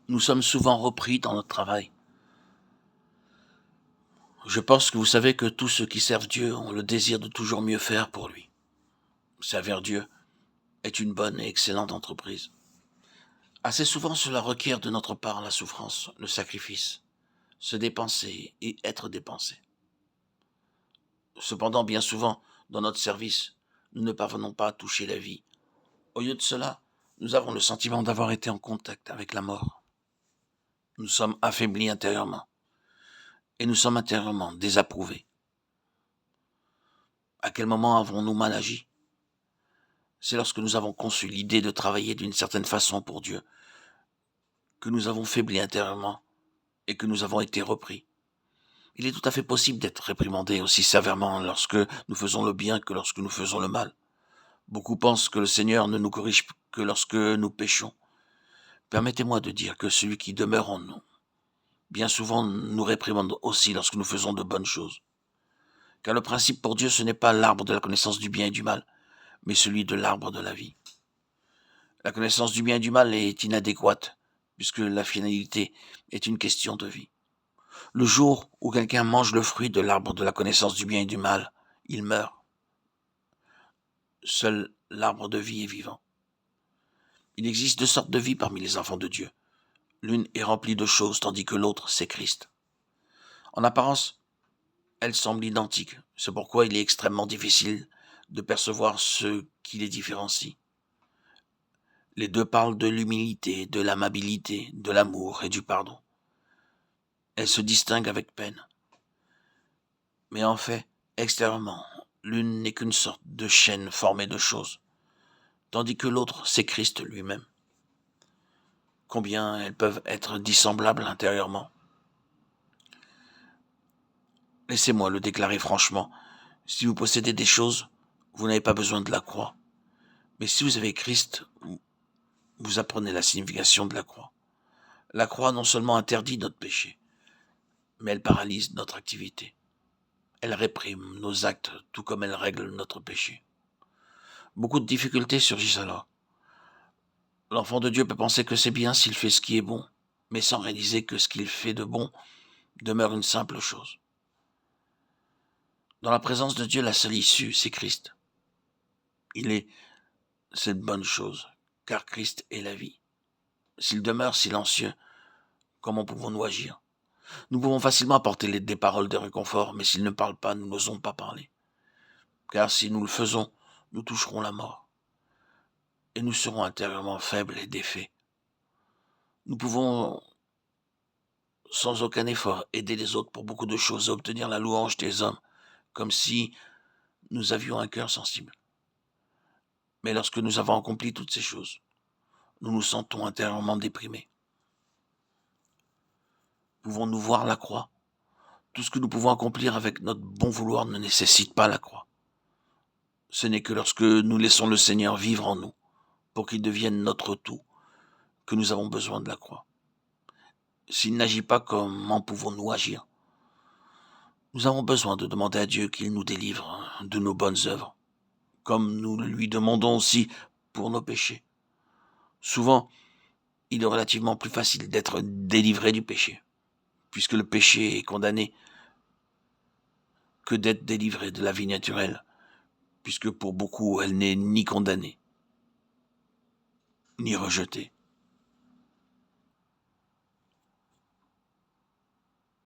Nous sommes souvent repris dans notre travail. Je pense que vous savez que tous ceux qui servent Dieu ont le désir de toujours mieux faire pour lui. Servir Dieu est une bonne et excellente entreprise. Assez souvent, cela requiert de notre part la souffrance, le sacrifice, se dépenser et être dépensé. Cependant, bien souvent, dans notre service, nous ne parvenons pas à toucher la vie. Au lieu de cela, nous avons le sentiment d'avoir été en contact avec la mort. Nous sommes affaiblis intérieurement et nous sommes intérieurement désapprouvés. À quel moment avons-nous mal agi? C'est lorsque nous avons conçu l'idée de travailler d'une certaine façon pour Dieu, que nous avons faibli intérieurement et que nous avons été repris. Il est tout à fait possible d'être réprimandé aussi sévèrement lorsque nous faisons le bien que lorsque nous faisons le mal. Beaucoup pensent que le Seigneur ne nous corrige que lorsque nous péchons. Permettez-moi de dire que celui qui demeure en nous, bien souvent nous réprimande aussi lorsque nous faisons de bonnes choses. Car le principe pour Dieu, ce n'est pas l'arbre de la connaissance du bien et du mal, mais celui de l'arbre de la vie. La connaissance du bien et du mal est inadéquate, puisque la finalité est une question de vie. Le jour où quelqu'un mange le fruit de l'arbre de la connaissance du bien et du mal, il meurt. Seul l'arbre de vie est vivant. Il existe deux sortes de vie parmi les enfants de Dieu. L'une est remplie de choses, tandis que l'autre, c'est Christ. En apparence, elles semblent identiques. C'est pourquoi il est extrêmement difficile de percevoir ce qui les différencie. Les deux parlent de l'humilité, de l'amabilité, de l'amour et du pardon. Elles se distinguent avec peine. Mais en fait, extérieurement, l'une n'est qu'une sorte de chaîne formée de choses, tandis que l'autre, c'est Christ lui-même. Combien elles peuvent être dissemblables intérieurement. Laissez-moi le déclarer franchement. Si vous possédez des choses, vous n'avez pas besoin de la croix. Mais si vous avez Christ, vous apprenez la signification de la croix. La croix non seulement interdit notre péché, mais elle paralyse notre activité. Elle réprime nos actes, tout comme elle règle notre péché. Beaucoup de difficultés surgissent alors. L'enfant de Dieu peut penser que c'est bien s'il fait ce qui est bon, mais sans réaliser que ce qu'il fait de bon demeure une simple chose. Dans la présence de Dieu, la seule issue, c'est Christ. Il est cette bonne chose, car Christ est la vie. S'il demeure silencieux, comment pouvons-nous agir? Nous pouvons facilement apporter des paroles de réconfort, mais s'il ne parle pas, nous n'osons pas parler. Car si nous le faisons, nous toucherons la mort. Et nous serons intérieurement faibles et défaits. Nous pouvons, sans aucun effort, aider les autres pour beaucoup de choses et obtenir la louange des hommes, comme si nous avions un cœur sensible. Mais lorsque nous avons accompli toutes ces choses, nous nous sentons intérieurement déprimés. Pouvons-nous voir la croix? Tout ce que nous pouvons accomplir avec notre bon vouloir ne nécessite pas la croix. Ce n'est que lorsque nous laissons le Seigneur vivre en nous, pour qu'il devienne notre tout, que nous avons besoin de la croix. S'il n'agit pas, comment pouvons-nous agir? Nous avons besoin de demander à Dieu qu'il nous délivre de nos bonnes œuvres, comme nous le lui demandons aussi pour nos péchés. Souvent, il est relativement plus facile d'être délivré du péché, puisque le péché est condamné, que d'être délivré de la vie naturelle, puisque pour beaucoup, elle n'est ni condamnée, ni rejetée.